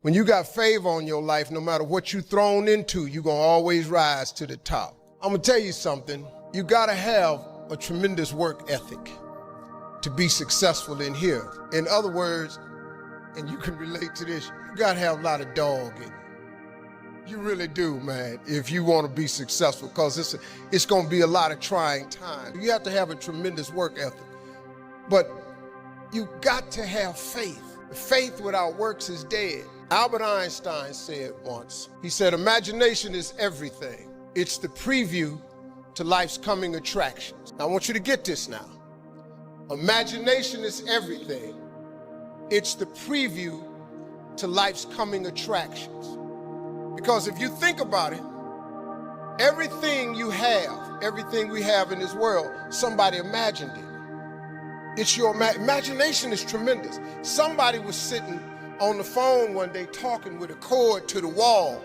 When you got favor on your life, no matter what you're thrown into, you're going to always rise to the top. I'm going to tell you something. You got to have a tremendous work ethic to be successful in here. In other words, and you can relate to this, you got to have a lot of dog in you. You really do, man, if you want to be successful, because it's going to be a lot of trying times. You have to have a tremendous work ethic. But you got to have faith. Faith without works is dead. Albert Einstein said once, he said, imagination is everything. It's the preview to life's coming attractions. Now, I want you to get this now. Imagination is everything. It's the preview to life's coming attractions. Because if you think about it, everything you have, everything we have in this world, somebody imagined it. It's your imagination is tremendous. Somebody was sitting on the phone one day talking with a cord to the wall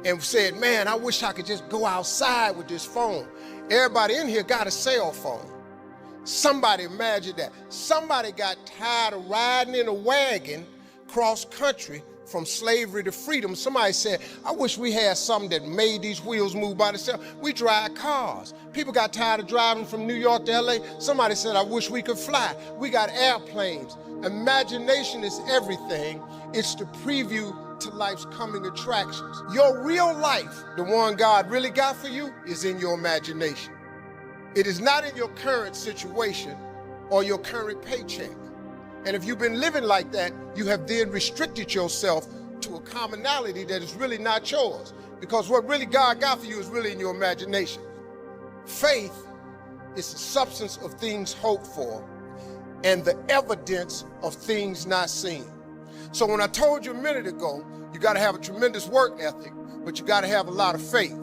and said, man, I wish I could just go outside with this phone. Everybody in here got a cell phone. Somebody imagined that. Somebody got tired of riding in a wagon cross country from slavery to freedom. Somebody said, I wish we had something that made these wheels move by themselves. We drive cars. People got tired of driving from New York to LA. Somebody said, I wish we could fly. We got airplanes. Imagination is everything. It's the preview to life's coming attractions. Your real life, the one God really got for you, is in your imagination. It is not in your current situation or your current paycheck. And if you've been living like that, you have then restricted yourself to a commonality that is really not yours. Because what really God got for you is really in your imagination. Faith is the substance of things hoped for and the evidence of things not seen. So when I told you a minute ago, you got to have a tremendous work ethic, but you got to have a lot of faith.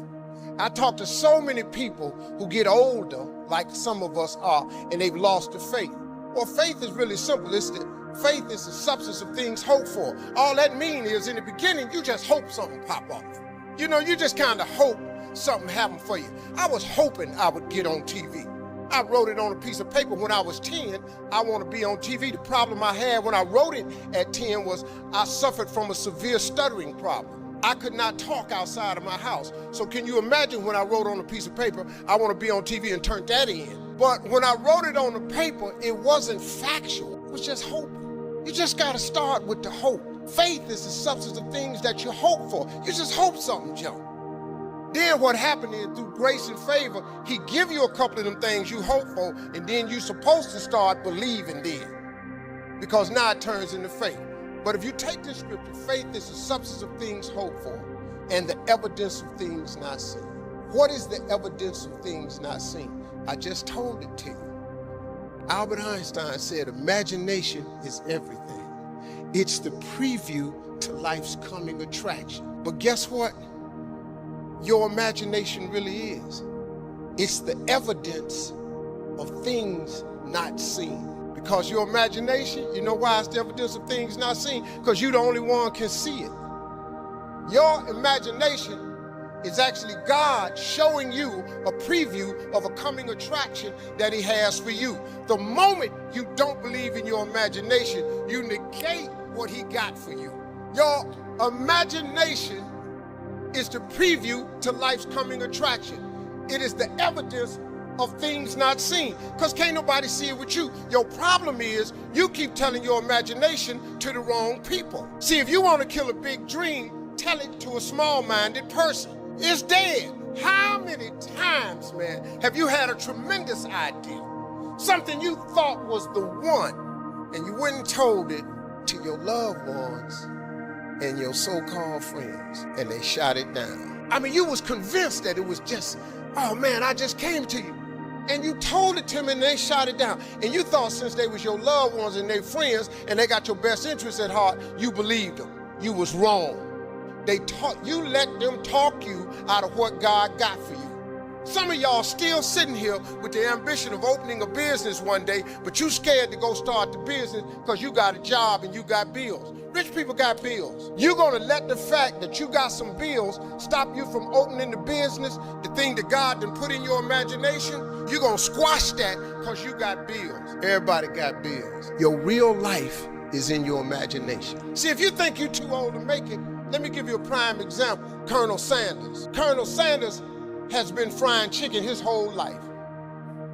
I talk to so many people who get older, like some of us are, and they've lost the faith. Well, faith is really simple. Faith is the substance of things hoped for. All that means is in the beginning, you just hope something pop off. You know, you just kind of hope something happened for you. I was hoping I would get on TV. I wrote it on a piece of paper when I was 10, I want to be on TV. The problem I had when I wrote it at 10 was I suffered from a severe stuttering problem. I could not talk outside of my house. So can you imagine when I wrote on a piece of paper, I want to be on TV and turned that in. But when I wrote it on the paper, it wasn't factual. It was just hope. You just got to start with the hope. Faith is the substance of things that you hope for. You just hope something jump. Then what happened is through grace and favor, he give you a couple of them things you hope for, and then you're supposed to start believing then. Because now it turns into faith. But if you take this scripture, faith is the substance of things hoped for and the evidence of things not seen. What is the evidence of things not seen? I just told it to you. Albert Einstein said, imagination is everything. It's the preview to life's coming attraction. But guess what? Your imagination really is. It's the evidence of things not seen. Because your imagination, you know why it's the evidence of things not seen? Because you're the only one can see it. Your imagination is actually God showing you a preview of a coming attraction that he has for you. The moment you don't believe in your imagination, you negate what he got for you. Your imagination is the preview to life's coming attraction. It is the evidence of things not seen, because can't nobody see it with you. Your problem is you keep telling your imagination to the wrong people. See, if you want to kill a big dream, tell it to a small-minded person. It's dead. How many times, man, have you had a tremendous idea, something you thought was the one, and you went and told it to your loved ones and your so-called friends, and they shot it down? I mean, you was convinced that it was just, oh man, I just came to you. And you told it to them and they shot it down. And you thought since they was your loved ones and their friends and they got your best interests at heart, you believed them. You was wrong. You let them talk you out of what God got for you. Some of y'all still sitting here with the ambition of opening a business one day, but you scared to go start the business because you got a job and you got bills. Rich people got bills. You're gonna let the fact that you got some bills stop you from opening the business, the thing that God done put in your imagination? You're gonna squash that because you got bills. Everybody got bills. Your real life is in your imagination. See, if you think you're too old to make it, let me give you a prime example. Colonel Sanders. Colonel Sanders has been frying chicken his whole life.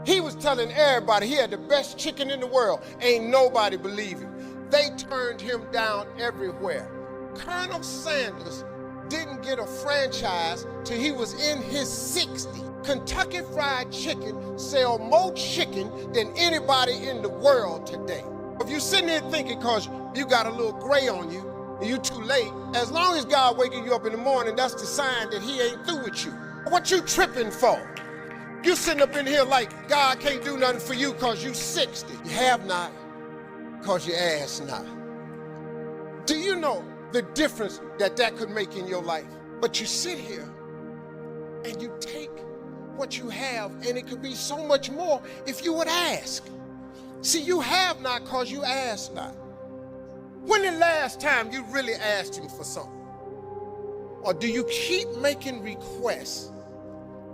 He was telling everybody he had the best chicken in the world. Ain't nobody believe him. They turned him down everywhere. Colonel Sanders didn't get a franchise till he was in his 60s. Kentucky Fried Chicken sell more chicken than anybody in the world today. If you're sitting there thinking because you got a little gray on you and you're too late, as long as God waking you up in the morning, that's the sign that he ain't through with you. What you tripping for? You sitting up in here like God can't do nothing for you because you 60. You have not because you ask not. Do you know the difference that could make in your life? But you sit here and you take what you have, and it could be so much more if you would ask. See, you have not because you ask not. When the last time you really asked him for something? Or do you keep making requests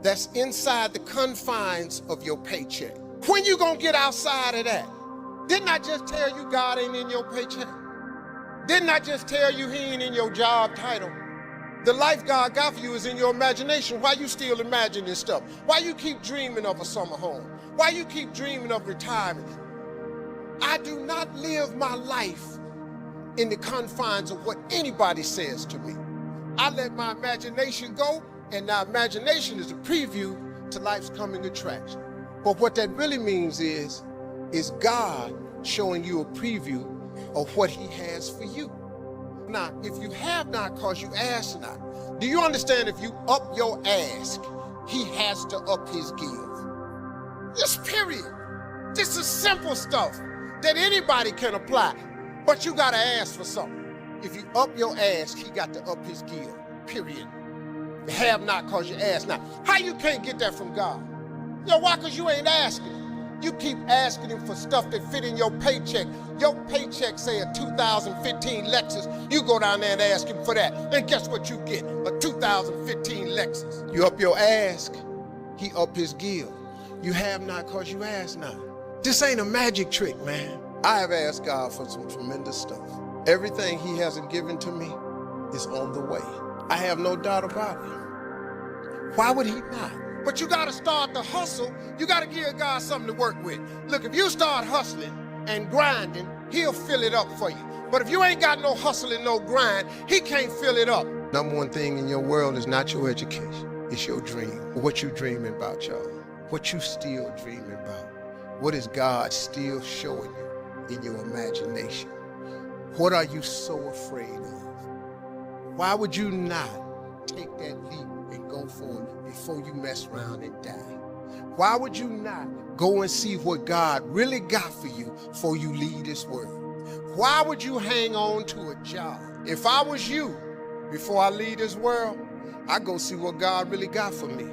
that's inside the confines of your paycheck? When you gonna get outside of that? Didn't I just tell you God ain't in your paycheck? Didn't I just tell you he ain't in your job title? The life God got for you is in your imagination. Why you still imagining stuff? Why you keep dreaming of a summer home? Why you keep dreaming of retirement? I do not live my life in the confines of what anybody says to me. I let my imagination go, and now imagination is a preview to life's coming attraction. But what that really means is God showing you a preview of what he has for you. Now, if you have not because you ask not, do you understand if you up your ask, he has to up his give? Just period. This is simple stuff that anybody can apply, but you gotta ask for something. If you up your ask, he got to up his give, period. You have not because you ask not. How you can't get that from God? You know why? Because you ain't asking. You keep asking him for stuff that fit in your paycheck. Your paycheck say a 2015 Lexus. You go down there and ask him for that. And guess what you get? A 2015 Lexus. You up your ask, he up his give. You have not because you ask not. This ain't a magic trick, man. I have asked God for some tremendous stuff. Everything he hasn't given to me is on the way. I have no doubt about it. Why would he not? But you gotta start the hustle. You gotta give God something to work with. Look, if you start hustling and grinding, he'll fill it up for you. But if you ain't got no hustle and no grind, he can't fill it up. Number one thing in your world is not your education, it's your dream. What you dreaming about, y'all? What you still dreaming about? What is God still showing you in your imagination? What are you so afraid of? Why would you not take that leap and go for it before you mess around and die? Why would you not go and see what God really got for you before you leave this world? Why would you hang on to a job? If I was you, before I leave this world, I'd go see what God really got for me.